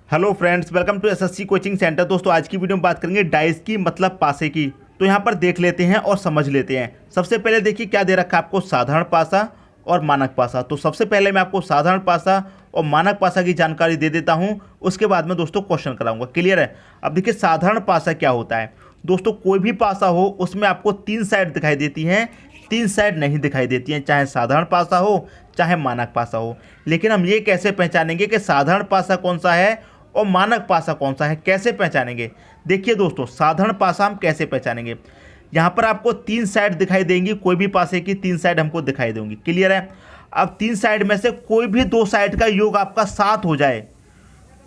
Hello friends, welcome to SSC coaching centre. दोस्तों आज की वीडियो में बात करेंगे डाइस की मतलब पासे की। तो यहाँ पर देख लेते हैं और समझ लेते हैं। सबसे पहले देखिए क्या दे रखा है आपको, साधारण पासा और मानक पासा। तो सबसे पहले मैं आपको साधारण पासा और मानक पासा की जानकारी दे देता हूँ, उसके बाद में दोस्तों क्वेश्चन कराऊंगा। क्लियर है। अब देखिए साधारण पासा क्या होता है दोस्तों, कोई भी पासा हो उसमें आपको तीन साइड दिखाई देती हैं, तीन साइड नहीं दिखाई देती हैं, चाहे साधारण पासा हो चाहे मानक पासा हो। लेकिन हम ये कैसे पहचानेंगे कि साधारण पासा कौन सा है और मानक पासा कौन सा है, कैसे पहचानेंगे? देखिए दोस्तों, साधारण पासा हम कैसे पहचानेंगे, यहाँ पर आपको तीन साइड दिखाई देंगी, कोई भी पासे की तीन साइड हमको दिखाई देंगी। क्लियर है। अब तीन साइड में से कोई भी दो साइड का योग आपका सात हो जाए,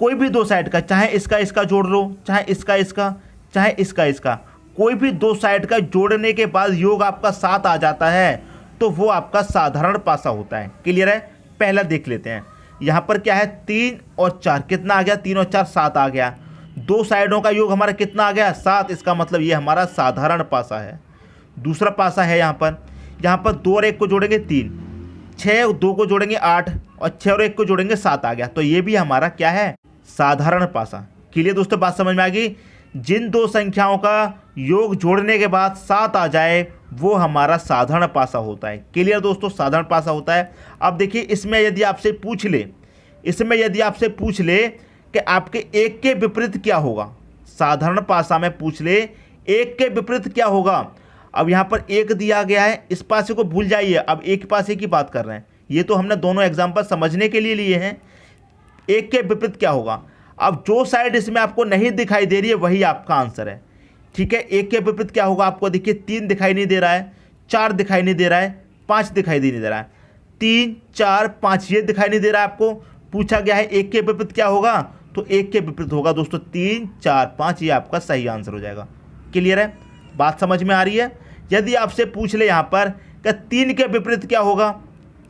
कोई भी दो साइड का, चाहे इसका इसका जोड़ लो, चाहे इसका इसका, चाहे इसका इसका, कोई भी दो साइड का जोड़ने के बाद योग आपका सात आ जाता है, तो वो आपका साधारण पासा होता है। क्लियर है। पहला देख लेते हैं, यहाँ पर क्या है, तीन और चार, कितना आ गया, तीन और चार सात आ गया। दो साइडों का योग हमारा कितना आ गया, सात। इसका मतलब ये हमारा साधारण पासा है। दूसरा पासा है यहाँ पर दो और एक को जोड़ेंगे तीन, छः और दो को जोड़ेंगे आठ, और छः और एक को जोड़ेंगे सात आ गया। तो ये भी हमारा क्या है, साधारण पासा। क्लियर दोस्तों, बात समझ में आ गई। जिन दो संख्याओं का योग जोड़ने के बाद सात आ जाए वो हमारा साधारण पासा होता है। क्लियर दोस्तों, साधारण पासा होता है। अब देखिए इसमें यदि आपसे पूछ ले कि आपके एक के विपरीत क्या होगा, साधारण पासा में पूछ ले एक के विपरीत क्या होगा। अब यहाँ पर एक दिया गया है, इस पासे को भूल जाइए, अब एक पासे की बात कर रहे हैं। ये तो हमने दोनों एग्जाम्पल समझने के लिए लिए हैं। एक के विपरीत क्या होगा, अब जो साइड इसमें आपको नहीं दिखाई दे रही है वही आपका आंसर है। ठीक है। एक के विपरीत क्या होगा, आपको देखिए तीन दिखाई नहीं दे रहा है, चार दिखाई नहीं दे रहा है, पाँच दिखाई नहीं दे रहा है, तीन चार पाँच ये दिखाई नहीं दे रहा है। आपको पूछा गया है एक के विपरीत क्या होगा, तो एक के विपरीत होगा दोस्तों तीन चार पाँच, ये आपका सही आंसर हो जाएगा। क्लियर है, बात समझ में आ रही है। यदि आपसे पूछ ले यहाँ पर कि तीन के विपरीत क्या होगा,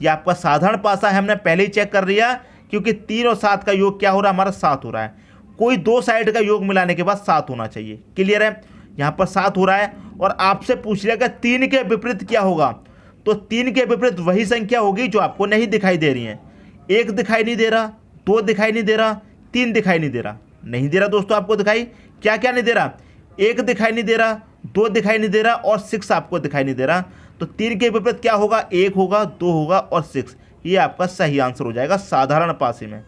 ये आपका साधारण पासा है, हमने पहले ही चेक कर लिया, क्योंकि तीन और सात का योग क्या हो रहा है, हमारा सात हो रहा है। कोई दो साइड का योग मिलाने के बाद सात होना चाहिए। क्लियर है। यहाँ पर सात हो रहा है और आपसे पूछ लिया कि तीन के विपरीत क्या होगा, तो तीन के विपरीत वही संख्या होगी जो आपको नहीं दिखाई दे रही है। एक दिखाई नहीं दे रहा, दो दिखाई नहीं दे रहा, तीन दिखाई नहीं दे रहा, नहीं दे रहा दोस्तों आपको दिखाई, क्या क्या नहीं दे रहा, एक दिखाई नहीं दे रहा, दो दिखाई नहीं दे रहा और सिक्स आपको दिखाई नहीं दे रहा। तो तीन के विपरीत क्या होगा, एक होगा, दो होगा और सिक्स, ये आपका सही आंसर हो जाएगा साधारण पासे में।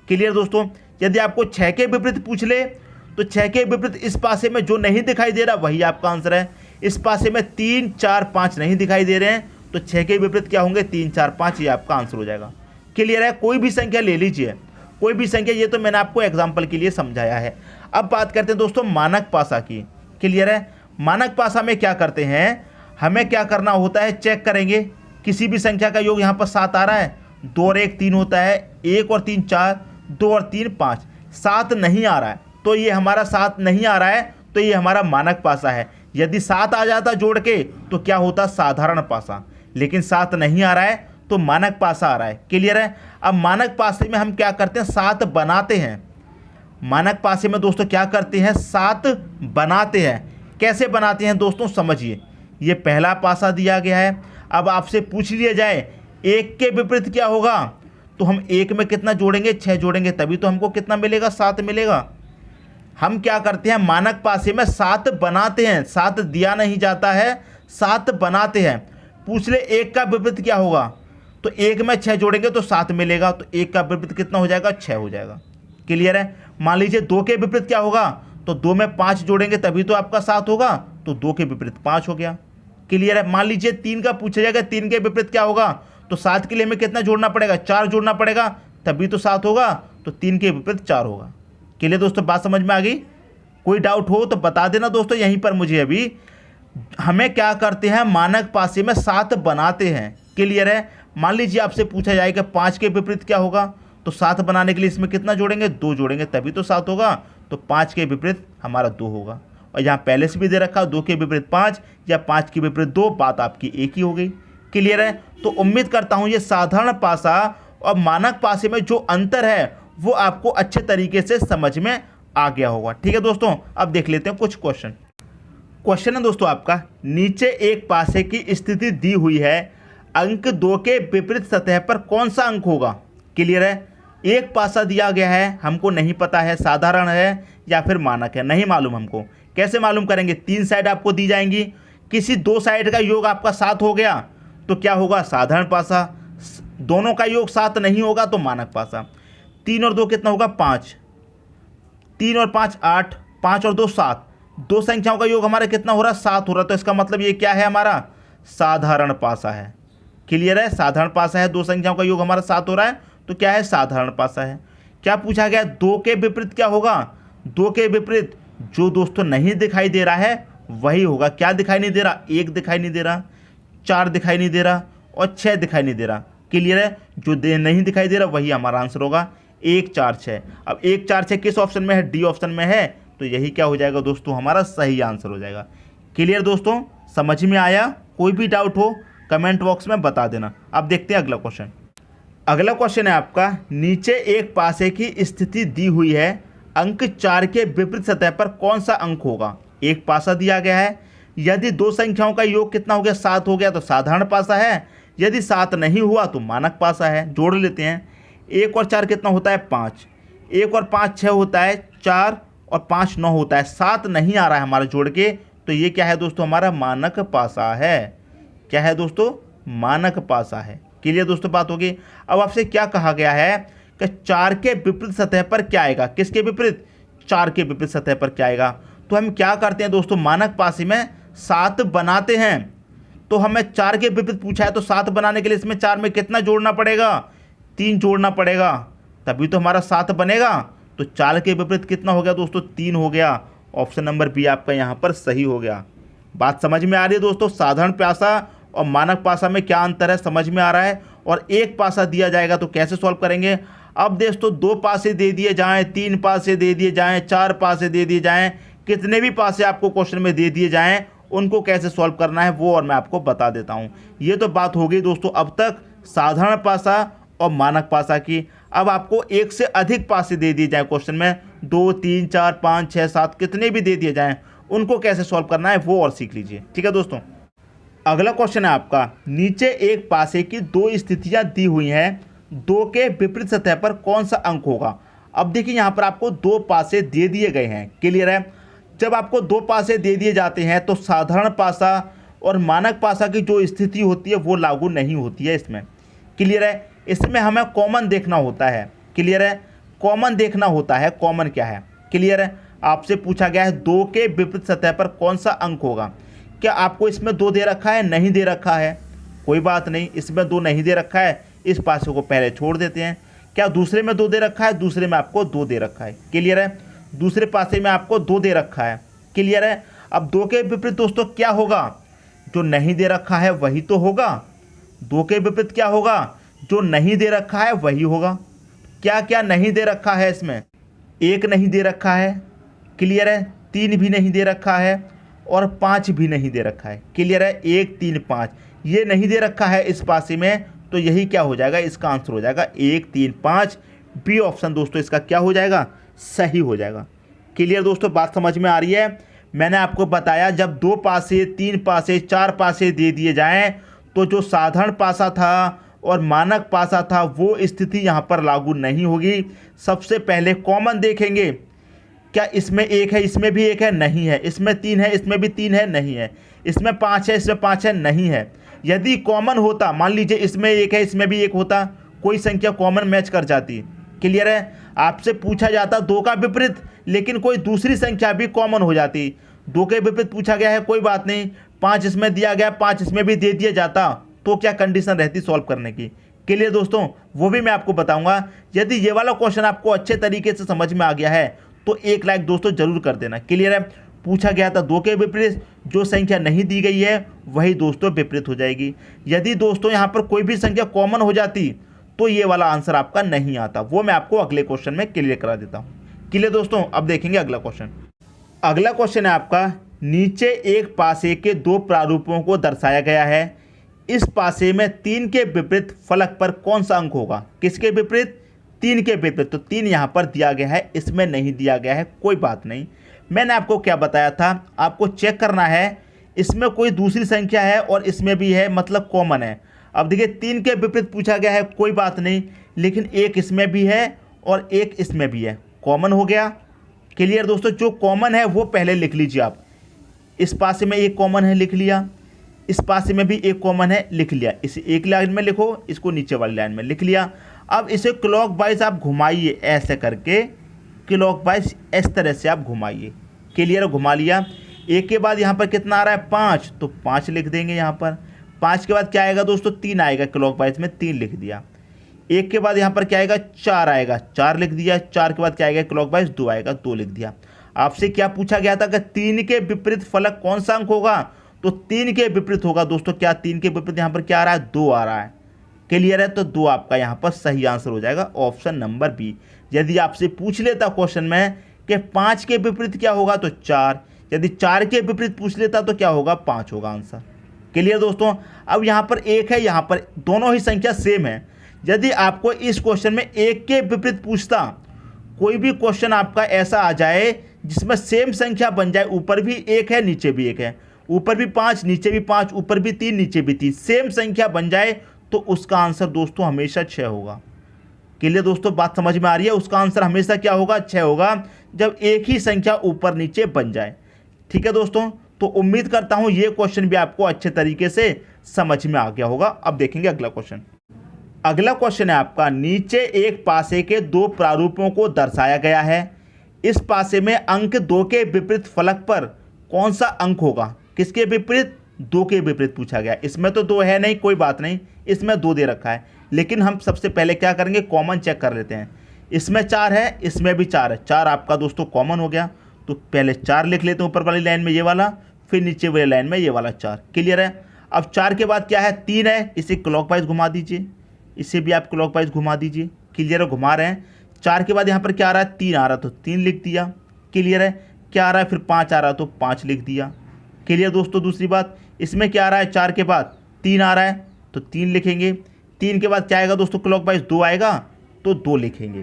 क्लियर दोस्तों। यदि आपको छः के विपरीत पूछ ले, तो छः के विपरीत इस पासे में जो नहीं दिखाई दे रहा वही आपका आंसर है। इस पासे में तीन चार पाँच नहीं दिखाई दे रहे हैं, तो छः के विपरीत क्या होंगे, तीन चार पाँच, ये आपका आंसर हो जाएगा। क्लियर है। कोई भी संख्या ले लीजिए, कोई भी संख्या, ये तो मैंने आपको एग्जाम्पल के लिए समझाया है। अब बात करते हैं दोस्तों मानक पासा की। क्लियर है। मानक पासा में क्या करते हैं, हमें क्या करना होता है, चेक करेंगे किसी भी संख्या का योग, यहाँ पर सात आ रहा है, दो और एक तीन होता है, एक और तीन चार, दो और तीन पाँच, सात नहीं आ रहा है, तो ये हमारा सात नहीं आ रहा है, तो ये हमारा मानक पासा है। यदि सात आ जाता जोड़ के तो क्या होता, साधारण पासा। लेकिन सात नहीं आ रहा है तो मानक पासा आ रहा है। क्लियर है। अब मानक पासे में हम क्या करते हैं, सात बनाते हैं। मानक पासे में दोस्तों क्या करते हैं, सात बनाते हैं। कैसे बनाते हैं दोस्तों, समझिए। ये पहला पासा दिया गया है। अब आपसे पूछ लिया जाए एक के विपरीत क्या होगा, तो हम एक में कितना जोड़ेंगे, छः जोड़ेंगे, तभी तो हमको कितना मिलेगा, सात मिलेगा। हम क्या करते हैं, मानक पासे में सात बनाते हैं, सात दिया नहीं जाता है, सात बनाते हैं। पूछ ले एक का विपरीत क्या होगा, तो एक में छः जोड़ेंगे तो सात मिलेगा, तो एक का विपरीत कितना हो जाएगा, छः हो जाएगा। क्लियर है। मान लीजिए दो के विपरीत क्या होगा, तो दो में पाँच जोड़ेंगे तभी तो आपका सात होगा, तो दो के विपरीत पाँच हो गया। क्लियर है। मान लीजिए तीन का पूछा जाएगा, तीन के विपरीत क्या होगा, तो सात के लिए हमें कितना जोड़ना पड़ेगा, चार जोड़ना पड़ेगा, तभी तो सात होगा, तो तीन के विपरीत चार होगा। क्लियर दोस्तों, बात समझ में आ गई। कोई डाउट हो तो बता देना दोस्तों यहीं पर मुझे। अभी हमें क्या करते हैं, मानक पासे में सात बनाते हैं। क्लियर है। मान लीजिए आपसे पूछा जाए कि पाँच के विपरीत क्या होगा, तो सात बनाने के लिए इसमें कितना जोड़ेंगे, दो जोड़ेंगे तभी तो सात होगा, तो पाँच के विपरीत हमारा दो होगा। और यहाँ पहले से भी दे रखा दो के विपरीत पाँच या पाँच के विपरीत दो, बात आपकी एक ही हो गई। क्लियर है। तो उम्मीद करता हूँ ये साधारण पासा और मानक पासे में जो अंतर है वो आपको अच्छे तरीके से समझ में आ गया होगा। ठीक है दोस्तों, अब देख लेते हैं कुछ क्वेश्चन है दोस्तों आपका, नीचे एक पासे की स्थिति दी हुई है, अंक दो के विपरीत सतह पर कौन सा अंक होगा। क्लियर है। एक पासा दिया गया है, हमको नहीं पता है साधारण है या फिर मानक है, नहीं मालूम हमको। कैसे मालूम करेंगे? 3 साइड आपको दी जाएंगी, किसी 2 साइड का योग आपका 7 हो गया तो क्या होगा? साधारण पासा। दोनों का योग 7 नहीं होगा तो मानक पासा। 3 और 2 कितना होगा? 5। 3 और 5 8, 5 और 2 7। 2 संख्याओं का योग हमारा कितना हो रहा है? 7 हो रहा है। तो इसका मतलब ये क्या है? हमारा साधारण पासा है। क्लियर है? साधारण पासा है। 2 संख्याओं का योग हमारा 7 हो रहा है तो क्या है? साधारण पासा है। क्या पूछा गया? 2 के विपरीत क्या होगा? 2 के विपरीत जो दोस्तों नहीं दिखाई दे रहा है वही होगा। क्या दिखाई नहीं दे रहा? 1 दिखाई नहीं दे रहा, 4 दिखाई नहीं दे रहा और 6 दिखाई नहीं दे रहा। क्लियर है? जो नहीं दिखाई दे रहा वही हमारा आंसर होगा 1 4 6। अब 1 4 6 किस ऑप्शन में है? डी ऑप्शन में है। तो यही क्या हो जाएगा दोस्तों? हमारा सही आंसर हो जाएगा। क्लियर दोस्तों? समझ में आया? कोई भी डाउट हो कमेंट बॉक्स में बता देना। अब देखते हैं अगला क्वेश्चन। अगला क्वेश्चन है आपका, नीचे एक पासे की स्थिति दी हुई है, अंक 4 के विपरीत सतह पर कौन सा अंक होगा? एक पासा दिया गया है, यदि 2 संख्याओं का योग कितना हो गया? 7 हो गया तो साधारण पासा है, यदि 7 नहीं हुआ तो मानक पासा है। जोड़ लेते हैं। 1 और 4 कितना होता है? 5। 1 और 5 6 होता है, 4 और 5 9 होता है। 7 नहीं आ रहा है हमारा जोड़ के, तो ये क्या है दोस्तों? हमारा मानक पासा है। क्या है दोस्तों? मानक पासा है। क्लियर दोस्तों बात होगी। अब आपसे क्या कहा गया है कि 4 के विपरीत सतह पर क्या आएगा? किसके विपरीत? 4 के विपरीत सतह पर क्या आएगा? तो हम क्या करते हैं दोस्तों? मानक पासे में 7 बनाते हैं। तो हमें 4 के विपरीत पूछा है तो 7 बनाने के लिए इसमें 4 में कितना जोड़ना पड़ेगा? 3 जोड़ना पड़ेगा, तभी तो हमारा 7 बनेगा। तो 4 के विपरीत कितना हो गया दोस्तों? 3 हो गया। ऑप्शन नंबर बी आपका यहाँ पर सही हो गया। बात समझ में आ रही है दोस्तों? साधारण पासा और मानक पासा में क्या अंतर है समझ में आ रहा है। और एक पासा दिया जाएगा तो कैसे सॉल्व करेंगे? अब दोस्तों 2 पासे दे दिए जाएं, 3 पासे दे दिए जाएं, 4 पासे दे दिए जाएं, कितने भी पासे आपको क्वेश्चन में दे दिए जाएं, उनको कैसे सॉल्व करना है वो और मैं आपको बता देता हूं। ये तो बात हो गई दोस्तों अब तक साधारण पासा और मानक पासा की। अब आपको एक से अधिक पासे दे दिए जाएं क्वेश्चन में, 2 3 4 5 6 7 कितने भी दे दिए जाएं, उनको कैसे सॉल्व करना है वो और सीख लीजिए। ठीक है दोस्तों। अगला क्वेश्चन है आपका, नीचे एक पासे की 2 स्थितियां दी हुई हैं, 2 के विपरीत सतह पर कौन सा अंक होगा? अब देखिए यहाँ पर आपको 2 पासे दे दिए गए हैं। क्लियर है? जब आपको 2 पासे दे दिए जाते हैं तो साधारण पासा और मानक पासा की जो स्थिति होती है वो लागू नहीं होती है इसमें। क्लियर है? इसमें हमें कॉमन देखना होता है। क्लियर है? कॉमन देखना होता है। कॉमन क्या है? क्लियर है? आपसे पूछा गया है 2 के विपरीत सतह पर कौन सा अंक होगा। क्या आपको इसमें 2 दे रखा है? नहीं दे रखा है, कोई बात नहीं, इसमें 2 नहीं दे रखा है, इस पासे को पहले छोड़ देते हैं। क्या दूसरे में 2 दे रखा है? दूसरे में आपको 2 दे रखा है। क्लियर है? दूसरे पासे में आपको 2 दे रखा है। क्लियर है? अब 2 के विपरीत दोस्तों क्या होगा? जो नहीं दे रखा है वही तो होगा। 2 के विपरीत क्या होगा? जो नहीं दे रखा है वही होगा। क्या क्या नहीं दे रखा है इसमें? 1 नहीं दे रखा है। क्लियर है? 3 भी नहीं दे रखा है और 5 भी नहीं दे रखा है। क्लियर है? 1 3 5 ये नहीं दे रखा है इस पासे में, तो यही क्या हो जाएगा? इसका आंसर हो जाएगा 1 3 5। बी ऑप्शन दोस्तों इसका क्या हो जाएगा? सही हो जाएगा। क्लियर दोस्तों बात समझ में आ रही है? मैंने आपको बताया जब 2 पासे 3 पासे 4 पासे दे दिए जाएं तो जो साधारण पासा था और मानक पासा था वो स्थिति यहाँ पर लागू नहीं होगी। सबसे पहले कॉमन देखेंगे, क्या इसमें 1 है, इसमें भी 1 है? नहीं है। इसमें 3 है, इसमें भी 3 है? नहीं है। इसमें 5 है, इसमें 5 है? नहीं है। यदि कॉमन होता, मान लीजिए इसमें 1 है, इसमें भी 1 होता, कोई संख्या कॉमन मैच कर जाती। क्लियर है? आपसे पूछा जाता 2 का विपरीत, लेकिन कोई दूसरी संख्या भी कॉमन हो जाती। 2 के विपरीत पूछा गया है, कोई बात नहीं, 5 इसमें दिया गया, 5 इसमें भी दे दिया जाता, तो क्या कंडीशन रहती सॉल्व करने की। क्लियर दोस्तों? वो भी मैं आपको बताऊंगा। यदि ये वाला क्वेश्चन आपको अच्छे तरीके से समझ में आ गया है तो 1 लाइक दोस्तों जरूर कर देना। क्लियर है? पूछा गया था 2 के विपरीत, जो संख्या नहीं दी गई है वही दोस्तों विपरीत हो जाएगी। यदि दोस्तों यहाँ पर कोई भी संख्या कॉमन हो जाती तो ये वाला आंसर आपका नहीं आता। वो मैं आपको अगले क्वेश्चन में क्लियर करा देता हूँ। क्लियर दोस्तों? अब देखेंगे अगला क्वेश्चन। अगला क्वेश्चन है आपका, नीचे एक पासे के 2 प्रारूपों को दर्शाया गया है, इस पासे में 3 के विपरीत फलक पर कौन सा अंक होगा? किसके विपरीत? 3 के विपरीत। तो 3 यहाँ पर दिया गया है, इसमें नहीं दिया गया है, कोई बात नहीं। मैंने आपको क्या बताया था? आपको चेक करना है इसमें कोई दूसरी संख्या है और इसमें भी है, मतलब कॉमन है। अब देखिए 3 के विपरीत पूछा गया है, कोई बात नहीं, लेकिन एक इसमें भी है और एक इसमें भी है, कॉमन हो गया। क्लियर दोस्तों, जो कॉमन है वो पहले लिख लीजिए आप। इस पासे में एक कॉमन है, लिख लिया। इस पासे में भी एक कॉमन है, लिख लिया। इसे एक लाइन में लिखो, इसको नीचे वाली लाइन में लिख लिया। अब इसे क्लॉकवाइज आप घुमाइए, ऐसे करके क्लॉकवाइज इस तरह से आप घुमाइए। क्लियर, घुमा लिया। एक के बाद यहाँ पर कितना आ रहा है 5, तो 5 लिख देंगे यहाँ पर। 5 के बाद क्या आएगा दोस्तों 3 आएगा, क्लॉकवाइज में 3 लिख दिया। एक के बाद यहाँ पर क्या आएगा 4 आएगा, 4 लिख दिया। 4 के बाद क्या आएगा क्लॉकवाइज 2 आएगा, 2 लिख दिया। आपसे क्या पूछा गया था कि 3 के विपरीत फलक कौन सा अंक होगा, तो 3 के विपरीत होगा दोस्तों। क्या 3 के विपरीत यहाँ पर क्या आ रहा है 2 आ रहा है। क्लियर है, तो 2 आपका यहाँ पर सही आंसर हो जाएगा, ऑप्शन नंबर बी। यदि आपसे पूछ लेता क्वेश्चन में कि 5 के विपरीत क्या होगा तो 4, यदि 4 के विपरीत पूछ लेता तो क्या होगा 5 होगा आंसर। क्लियर दोस्तों, अब यहाँ पर 1 है, यहाँ पर दोनों ही संख्या सेम है। यदि आपको इस क्वेश्चन में 1 के विपरीत पूछता, कोई भी क्वेश्चन आपका ऐसा आ जाए जिसमें सेम संख्या बन जाए, ऊपर भी 1 है नीचे भी 1 है, ऊपर भी 5 नीचे भी 5, ऊपर भी 3 नीचे भी 3, सेम संख्या बन जाए तो उसका आंसर दोस्तों हमेशा 6 होगा। क्लियर दोस्तों, बात समझ में आ रही है। उसका आंसर हमेशा क्या होगा 6 होगा, जब एक ही संख्या ऊपर नीचे बन जाए। ठीक है दोस्तों, तो उम्मीद करता हूं ये क्वेश्चन भी आपको अच्छे तरीके से समझ में आ गया होगा। अब देखेंगे अगला क्वेश्चन। अगला क्वेश्चन है आपका, नीचे एक पासे के 2 प्रारूपों को दर्शाया गया है। इस पासे में अंक 2 के विपरीत फलक पर कौन सा अंक होगा। किसके विपरीत, 2 के विपरीत पूछा गया। इसमें तो 2 है नहीं, कोई बात नहीं, इसमें 2 दे रखा है, लेकिन हम सबसे पहले क्या करेंगे कॉमन चेक कर लेते हैं। इसमें 4 है, इसमें भी 4 है, 4 आपका दोस्तों कॉमन हो गया। तो पहले 4 लिख लेते हैं ऊपर वाली लाइन में ये वाला, फिर नीचे वाली लाइन में ये वाला 4। क्लियर है। अब 4 के बाद क्या है 3 है, इसे क्लॉकवाइज घुमा दीजिए, इसे भी आप क्लॉकवाइज घुमा दीजिए। क्लियर है, घुमा रहे हैं। 4 के बाद यहाँ पर क्या आ रहा है 3 आ रहा, तो 3 लिख दिया। क्लियर है, क्या आ रहा है फिर 5 आ रहा, तो 5 लिख दिया। क्लियर दोस्तों, दूसरी बात, इसमें क्या आ रहा है 4 के बाद 3 आ रहा है, तो 3 लिखेंगे। 3 के बाद क्या आएगा दोस्तों क्लॉकवाइज 2 आएगा, तो 2 लिखेंगे।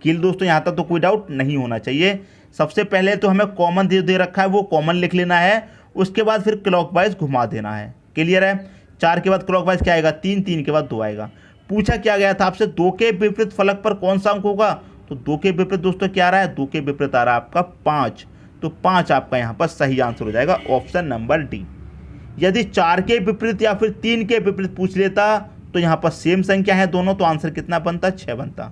क्लियर दोस्तों, यहाँ तक तो कोई डाउट नहीं होना चाहिए। सबसे पहले तो हमें कॉमन दे रखा है, वो कॉमन लिख लेना है, उसके बाद फिर क्लॉकवाइज घुमा देना है। क्लियर है। 4 के बाद क्लॉकवाइज क्या आएगा 3, 3 के बाद 2 आएगा। पूछा क्या गया था आपसे 2 के विपरीत फलक पर कौन सा अंक होगा, तो 2 के विपरीत दोस्तों क्या आ रहा है, 2 के विपरीत आ रहा है आपका 5, तो 5 आपका यहाँ पर सही आंसर हो जाएगा, ऑप्शन नंबर डी। यदि 4 के विपरीत या फिर 3 के विपरीत पूछ लेता तो यहाँ पर सेम संख्या है दोनों, तो आंसर कितना बनता 6 बनता।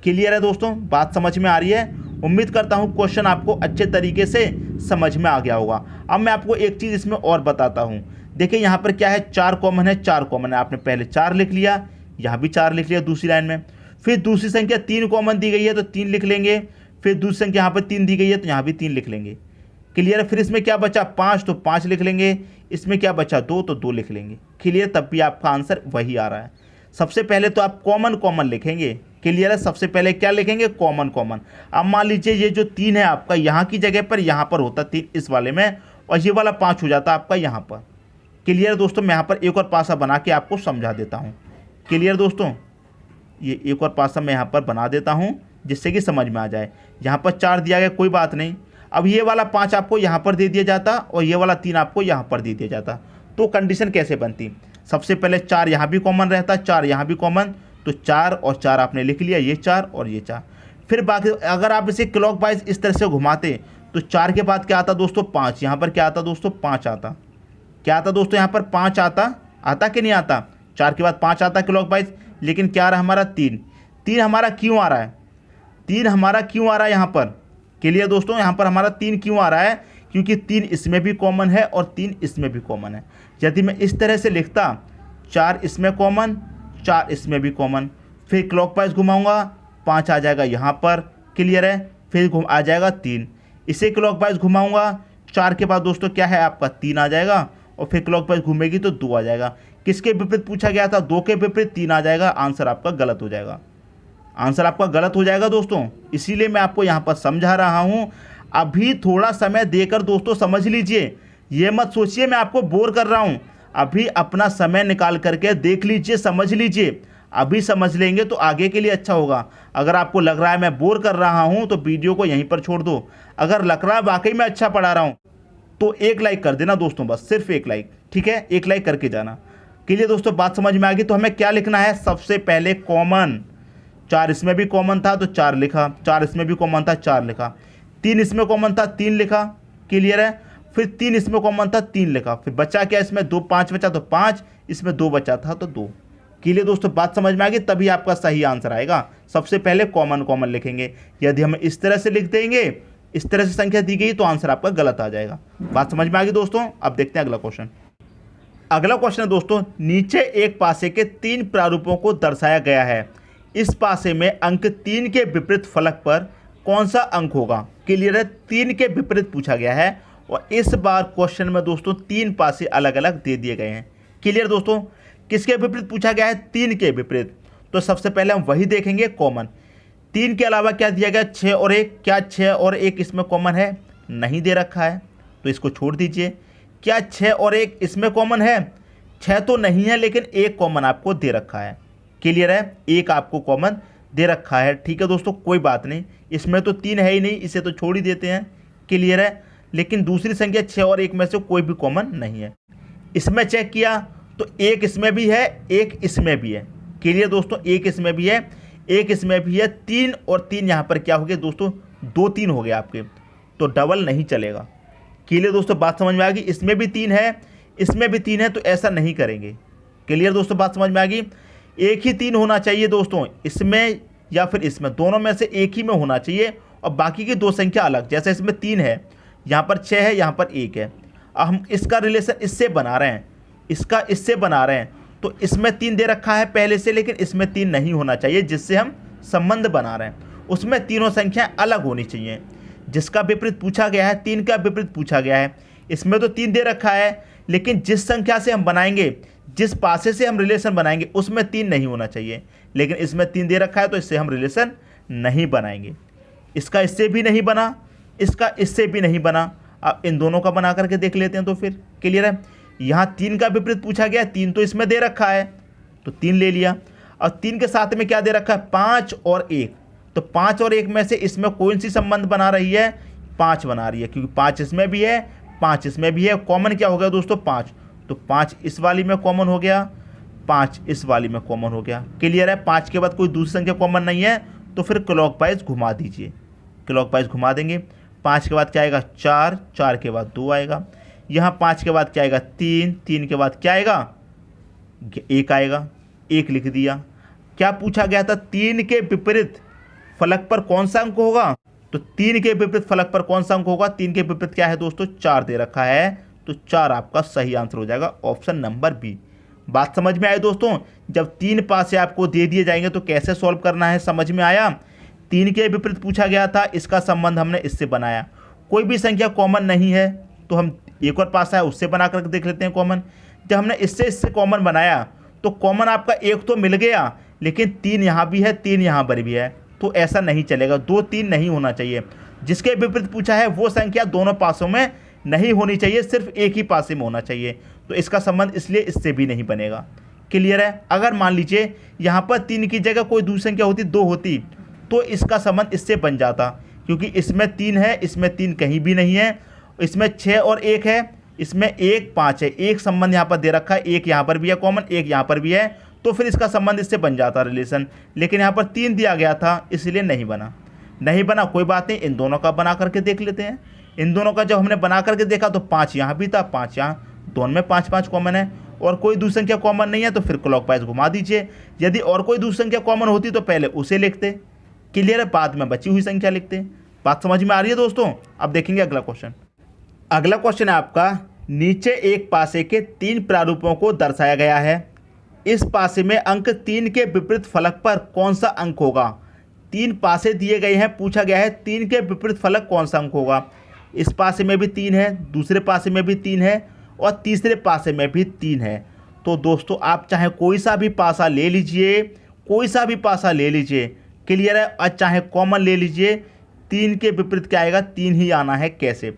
क्लियर है दोस्तों, बात समझ में आ रही है। उम्मीद करता हूँ क्वेश्चन आपको अच्छे तरीके से समझ में आ गया होगा। अब मैं आपको एक चीज़ इसमें और बताता हूँ। देखिए यहाँ पर क्या है 4 कॉमन है, 4 कॉमन है, आपने पहले 4 लिख लिया, यहाँ भी 4 लिख लिया दूसरी लाइन में। फिर दूसरी संख्या 3 कॉमन दी गई है तो 3 लिख लेंगे। फिर दूसरी संख्या यहाँ पर 3 दी गई है तो यहाँ भी 3 लिख लेंगे। क्लियर है। फिर इसमें क्या बचा 5, तो 5 लिख लेंगे। इसमें क्या बचा 2, तो 2 लिख लेंगे। क्लियर, तब भी आपका आंसर वही आ रहा है। सबसे पहले तो आप कॉमन कॉमन लिखेंगे। क्लियर है, सबसे पहले क्या लिखेंगे कॉमन कॉमन। अब मान लीजिए ये जो 3 है आपका यहाँ की जगह पर यहाँ पर होता 3 इस वाले में, और ये वाला 5 हो जाता आपका यहाँ पर। क्लियर दोस्तों, मैं यहाँ पर एक और पासा बना के आपको समझा देता हूँ। क्लियर दोस्तों, ये एक और पासा मैं यहाँ पर बना देता हूँ जिससे कि समझ में आ जाए। यहाँ पर 4 दिया गया, कोई बात नहीं। अब ये वाला 5 आपको यहाँ पर दे दिया जाता और ये वाला 3 आपको यहाँ पर दे दिया जाता, तो कंडीशन कैसे बनती। सबसे पहले 4 यहाँ भी कॉमन रहता, 4 यहाँ भी कॉमन, तो 4 और 4 आपने लिख लिया, ये 4 और ये 4। फिर बाकी अगर आप इसे क्लॉकवाइज इस तरह से घुमाते तो 4 के बाद क्या आता दोस्तों 5, यहाँ पर क्या आता दोस्तों 5 आता। क्या आता दोस्तों यहाँ पर 5 आता कि नहीं आता। 4 के बाद 5 आता क्लॉकवाइज, लेकिन क्या आ रहा है हमारा 3। 3 हमारा क्यों आ रहा है, 3 हमारा क्यों आ रहा है यहाँ पर। क्लियर दोस्तों, यहाँ पर हमारा 3 क्यों आ रहा है, क्योंकि 3 इसमें भी कॉमन है और 3 इसमें भी कॉमन है। यदि मैं इस तरह से लिखता 4 इसमें कॉमन, 4 इसमें भी कॉमन, फिर क्लॉकवाइज घुमाऊंगा 5 आ जाएगा यहाँ पर। क्लियर है, फिर आ जाएगा 3, इसे क्लॉकवाइज घुमाऊंगा 4 के बाद दोस्तों क्या है आपका 3 आ जाएगा, और फिर क्लॉकवाइज घूमेगी तो 2 आ जाएगा। किसके विपरीत पूछा गया था, 2 के विपरीत 3 आ जाएगा। आंसर आपका गलत हो जाएगा, आंसर आपका गलत हो जाएगा दोस्तों। इसीलिए मैं आपको यहाँ पर समझा रहा हूँ। अभी थोड़ा समय देकर दोस्तों समझ लीजिए, ये मत सोचिए मैं आपको बोर कर रहा हूँ। अभी अपना समय निकाल करके देख लीजिए, समझ लीजिए। अभी समझ लेंगे तो आगे के लिए अच्छा होगा। अगर आपको लग रहा है मैं बोर कर रहा हूँ तो वीडियो को यहीं पर छोड़ दो। अगर लग रहा है वाकई मैं अच्छा पढ़ा रहा हूँ तो एक लाइक कर देना दोस्तों, बस सिर्फ एक लाइक, ठीक है, एक लाइक करके जाना। के लिए दोस्तों बात समझ में आ गई। तो हमें क्या लिखना है, सबसे पहले कॉमन, 4 इसमें भी कॉमन था तो 4 लिखा, 4 इसमें भी कॉमन था 4 लिखा, 3 इसमें कॉमन था 3 लिखा, क्लियर है। फिर 3 इसमें कॉमन था 3 लिखा, फिर बचा क्या इसमें 2, 5 बचा तो 5, इसमें 2 बचा था तो 2। क्लियर दोस्तों, बात समझ में आ गई, तभी आपका सही आंसर आएगा। सबसे पहले कॉमन लिखेंगे, यदि हम इस तरह से लिख देंगे, इस तरह से संख्या दी गई तो आंसर आपका गलत आ जाएगा। बात समझ में आ गई दोस्तों। अब देखते हैं अगला क्वेश्चन। अगला क्वेश्चन है दोस्तों, नीचे एक पासे के 3 प्रारूपों को दर्शाया गया है, इस पासे में अंक 3 के विपरीत फलक पर कौन सा अंक होगा। क्लियर है, 3 के विपरीत पूछा गया है और इस बार क्वेश्चन में दोस्तों 3 पासे अलग अलग दे दिए गए हैं। क्लियर दोस्तों, किसके विपरीत पूछा गया है, 3 के विपरीत। तो सबसे पहले हम वही देखेंगे कॉमन। 3 के अलावा क्या दिया गया, 6 और 1, क्या 6 और 1 इसमें कॉमन है, नहीं दे रखा है तो इसको छोड़ दीजिए। क्या 6 और 1 इसमें कॉमन है, 6 तो नहीं है लेकिन 1 कॉमन आपको दे रखा है। क्लियर है, 1 आपको कॉमन दे रखा है। ठीक है दोस्तों, कोई बात नहीं, इसमें तो 3 है ही नहीं, इसे तो छोड़ ही देते हैं। क्लियर है, लेकिन दूसरी संख्या 6 और 1 में से कोई भी कॉमन नहीं है। इसमें चेक किया तो 1 इसमें भी है, 1 इसमें भी है। क्लियर दोस्तों, 1 इसमें भी है, 1 इसमें भी है, 3 और 3 यहाँ पर क्या हो गया दोस्तों, 2 3 हो गए आपके, तो डबल नहीं चलेगा। क्लियर दोस्तों, बात समझ में आ गई। इसमें भी 3 है, इसमें भी 3 है, तो ऐसा नहीं करेंगे। क्लियर दोस्तों, बात समझ में आ गई। एक ही 3 होना चाहिए दोस्तों, इसमें या फिर इसमें, दोनों में से एक ही में होना चाहिए और बाकी की 2 संख्या अलग। जैसे इसमें 3 है, यहाँ पर 6 है, यहाँ पर 1 है। अब हम इसका रिलेशन इससे बना रहे हैं, इसका इससे बना रहे हैं, तो इसमें 3 दे रखा है पहले से, लेकिन इसमें 3 नहीं होना चाहिए। जिससे हम संबंध बना रहे हैं उसमें तीनों संख्याएं अलग होनी चाहिए। जिसका विपरीत पूछा गया है, 3 का विपरीत पूछा गया है, इसमें तो 3 दे रखा है, लेकिन जिस संख्या से हम बनाएंगे, जिस पासे से हम रिलेशन बनाएंगे उसमें 3 नहीं होना चाहिए, लेकिन इसमें 3 दे रखा है तो इससे हम रिलेशन नहीं बनाएंगे। इसका इससे भी नहीं बना, इसका इससे भी नहीं बना। अब इन दोनों का बना करके देख लेते हैं तो फिर क्लियर है। यहाँ 3 का विपरीत पूछा गया, 3 तो इसमें दे रखा है तो 3 ले लिया, और 3 के साथ में क्या दे रखा है, 5 और 1, तो 5 और 1 में से इसमें कौन सी संबंध बना रही है, 5 बना रही है, क्योंकि 5 इसमें भी है, 5 इसमें भी है। कॉमन क्या हो गया दोस्तों, 5, तो 5 इस वाली में कॉमन हो गया, 5 इस वाली में कॉमन हो गया। क्लियर है, 5 के बाद कोई दूसरी संख्या कॉमन नहीं है, तो फिर क्लॉकवाइज घुमा दीजिए, क्लॉकवाइज घुमा देंगे। 5 के बाद क्या आएगा, 4, 4 के बाद 2 आएगा। यहाँ 5 के बाद क्या आएगा, 3, 3 के बाद क्या आएगा, 1 आएगा, 1 लिख दिया। क्या पूछा गया था, 3 के विपरीत फलक पर कौन सा अंक होगा, तो 3 के विपरीत फलक पर कौन सा अंक होगा, 3 के विपरीत क्या है दोस्तों, 4 दे रखा है, तो 4 आपका सही आंसर हो जाएगा, ऑप्शन नंबर बी। बात समझ में आई दोस्तों। जब 3 पासे आपको दे दिए जाएंगे तो कैसे सॉल्व करना है, समझ में आया। 3 के विपरीत पूछा गया था, इसका संबंध हमने इससे बनाया। कोई भी संख्या कॉमन नहीं है तो हम एक और पासा है उससे बना करके देख लेते हैं कॉमन। जब हमने इससे कॉमन बनाया तो कॉमन आपका 1 तो मिल गया, लेकिन 3 यहाँ भी है, 3 यहाँ पर भी है, तो ऐसा नहीं चलेगा। 2 3 नहीं होना चाहिए। जिसके विपरीत पूछा है वो संख्या दोनों पासों में नहीं होनी चाहिए, सिर्फ एक ही पासे में होना चाहिए, तो इसका संबंध इसलिए इससे भी नहीं बनेगा। क्लियर है। अगर मान लीजिए यहाँ पर 3 की जगह कोई दूसरी संख्या होती, 2 होती, तो इसका संबंध इससे बन जाता, क्योंकि इसमें 3 है, इसमें 3 कहीं भी नहीं है, इसमें 6 और 1 है, इसमें 1 5 है, एक संबंध यहाँ पर दे रखा है, एक यहाँ पर भी है कॉमन, एक यहाँ पर भी है, तो फिर इसका संबंध इससे बन जाता रिलेशन। लेकिन यहाँ पर 3 दिया गया था इसलिए नहीं बना। नहीं बना कोई बात नहीं, इन दोनों का बना करके देख लेते हैं। इन दोनों का जब हमने बना करके देखा तो 5 यहाँ भी था, 5 यहाँ, दोनों में 5 5 कॉमन है, और कोई दूसरी संख्या कॉमन नहीं है तो फिर क्लॉकवाइज घुमा दीजिए। यदि और कोई दूसरी संख्या कॉमन होती तो पहले उसे लिखते, क्लियर है, बाद में बची हुई संख्या लिखते। बात समझ में आ रही है दोस्तों। अब देखेंगे अगला क्वेश्चन। अगला क्वेश्चन है आपका, नीचे एक पासे के 3 प्रारूपों को दर्शाया गया है, इस पासे में अंक 3 के विपरीत फलक पर कौन सा अंक होगा। 3 पासे दिए गए हैं, पूछा गया है 3 के विपरीत फलक कौन सा अंक होगा। इस पासे में भी 3 है, दूसरे पासे में भी 3 है, और तीसरे पासे में भी 3 है। तो दोस्तों आप चाहे कोई सा भी पासा ले लीजिए, कोई सा भी पासा ले लीजिए, क्लियर है, और चाहे कॉमन ले लीजिए, 3 के विपरीत क्या आएगा, 3 ही आना है। कैसे,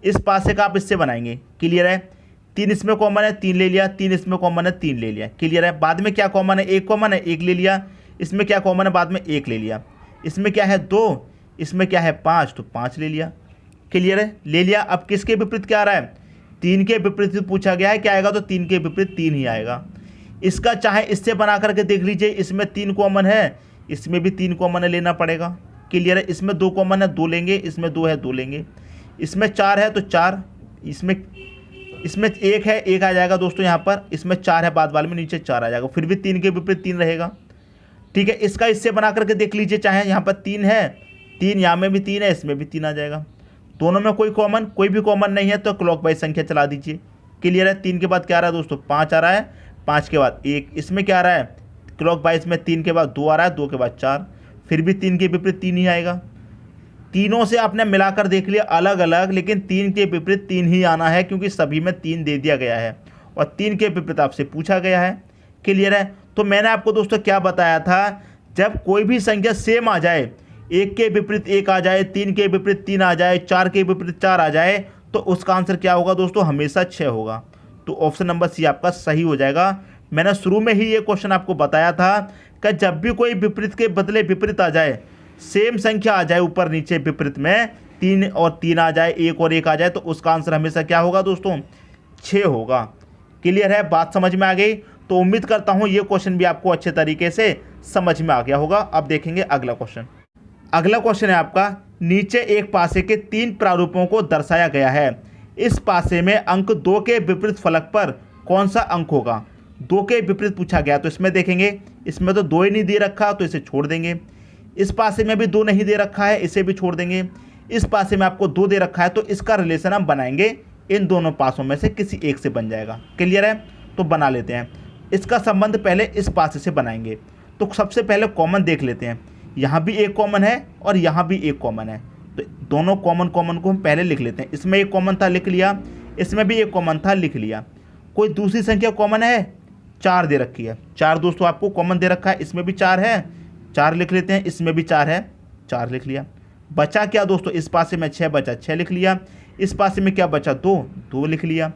इस पासे का आप इससे बनाएंगे, क्लियर है, 3 इसमें कॉमन है, 3 ले लिया, 3 इसमें कॉमन है, 3 ले लिया, क्लियर है। बाद में क्या कॉमन है, 1 कॉमन है, 1 ले लिया, इसमें क्या कॉमन है, बाद में 1 ले लिया, इसमें क्या है 2, इसमें क्या है 5, तो 5 ले लिया, क्लियर है, ले लिया। अब किसके विपरीत क्या आ रहा है, 3 के विपरीत पूछा गया है, क्या आएगा, तो 3 के विपरीत 3 ही आएगा। इसका चाहे इससे बना करके देख लीजिए, इसमें 3 कॉमन है, इसमें भी 3 कॉमन है, लेना पड़ेगा। क्लियर है। इसमें 2 कॉमन है, 2 लेंगे, इसमें 2 है, 2 लेंगे। इसमें 4 है तो 4, इसमें 1 है, 1 आ जाएगा दोस्तों यहाँ पर। इसमें 4 है, बाद वाले में नीचे 4 आ जाएगा, फिर भी 3 के विपरीत 3 रहेगा। ठीक है, इसका इससे बना करके देख लीजिए, चाहे यहाँ पर 3 है, 3 यहाँ में भी 3 है, इसमें भी 3 आ जाएगा। दोनों में कोई भी कॉमन नहीं है तो क्लॉकवाइज संख्या चला दीजिए। क्लियर है। 3 के बाद क्या आ रहा है दोस्तों, 5 आ रहा है, 5 के बाद 1, इसमें क्या आ रहा है क्लॉकवाइज में 3 के बाद 2 आ रहा है, 2 के बाद 4, फिर भी 3 के विपरीत 3 ही आएगा। तीनों से आपने मिलाकर देख लिया अलग अलग, लेकिन 3 के विपरीत 3 ही आना है, क्योंकि सभी में 3 दे दिया गया है और 3 के विपरीत आपसे पूछा गया है। क्लियर है। तो मैंने आपको दोस्तों क्या बताया था, जब कोई भी संख्या सेम आ जाए, 1 के विपरीत 1 आ जाए, 3 के विपरीत 3 आ जाए, 4 के विपरीत 4 आ जाए, तो उसका आंसर क्या होगा दोस्तों, हमेशा 6 होगा। तो ऑप्शन नंबर सी आपका सही हो जाएगा। मैंने शुरू में ही ये क्वेश्चन आपको बताया था कि जब भी कोई विपरीत के बदले विपरीत आ जाए, सेम संख्या आ जाए ऊपर नीचे विपरीत में, 3 और 3 आ जाए, 1 और 1 आ जाए, तो उसका आंसर हमेशा क्या होगा दोस्तों, 6 होगा। क्लियर है, बात समझ में आ गई। तो उम्मीद करता हूँ ये क्वेश्चन भी आपको अच्छे तरीके से समझ में आ गया होगा। अब देखेंगे अगला क्वेश्चन। अगला क्वेश्चन है आपका, नीचे एक पासे के 3 प्रारूपों को दर्शाया गया है। इस पासे में अंक 2 के विपरीत फलक पर कौन सा अंक होगा। 2 के विपरीत पूछा गया, तो इसमें देखेंगे, इसमें तो 2 ही नहीं दे रखा, तो इसे छोड़ देंगे। इस पासे में भी 2 नहीं दे रखा है, इसे भी छोड़ देंगे। इस पासे में आपको 2 दे रखा है, तो इसका रिलेशन हम बनाएंगे, इन दोनों पासों में से किसी एक से बन जाएगा। क्लियर है। तो बना लेते हैं। इसका संबंध पहले इस पासे से बनाएंगे। तो सबसे पहले कॉमन देख लेते हैं। यहाँ भी एक कॉमन है और यहाँ भी एक कॉमन है, तो दोनों कॉमन को हम पहले लिख लेते हैं। इसमें एक कॉमन था, लिख लिया। इसमें भी एक कॉमन था, लिख लिया। कोई दूसरी संख्या कॉमन है, 4 दे रखी है। 4 दोस्तों आपको कॉमन दे रखा है, इसमें भी 4 है, 4 लिख लेते हैं। इसमें भी 4 है, 4 लिख लिया। बचा क्या दोस्तों, इस पासे में 6 बचा, 6 लिख लिया। इस पासे में क्या बचा, 2, 2 लिख लिया।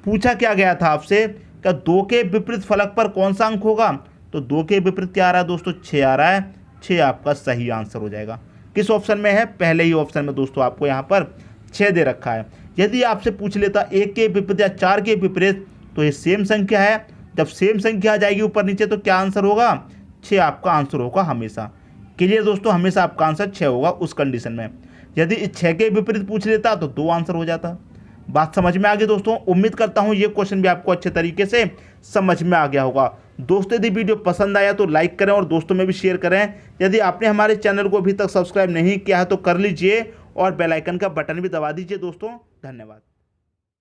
पूछा क्या गया था आपसे, क्या 2 के विपरीत फलक पर कौन सा अंक होगा, तो 2 के विपरीत क्या आ रहा है दोस्तों, 6 आ रहा है। 6 आपका सही आंसर हो जाएगा। किस ऑप्शन में है, पहले ही ऑप्शन में दोस्तों आपको यहाँ पर 6 दे रखा है। यदि आपसे पूछ लेता 1 के विपरीत या 4 के विपरीत, तो ये सेम संख्या है। जब सेम संख्या आ जाएगी ऊपर नीचे, तो क्या आंसर होगा, 6 आपका आंसर होगा हमेशा। क्लियर दोस्तों, हमेशा आपका आंसर 6 होगा उस कंडीशन में। यदि 6 के विपरीत पूछ लेता तो 2 आंसर हो जाता। बात समझ में आ गई दोस्तों। उम्मीद करता हूँ ये क्वेश्चन भी आपको अच्छे तरीके से समझ में आ गया होगा। दोस्तों यदि वीडियो पसंद आया तो लाइक करें और दोस्तों में भी शेयर करें। यदि आपने हमारे चैनल को अभी तक सब्सक्राइब नहीं किया है तो कर लीजिए और बेल आइकन का बटन भी दबा दीजिए दोस्तों। धन्यवाद।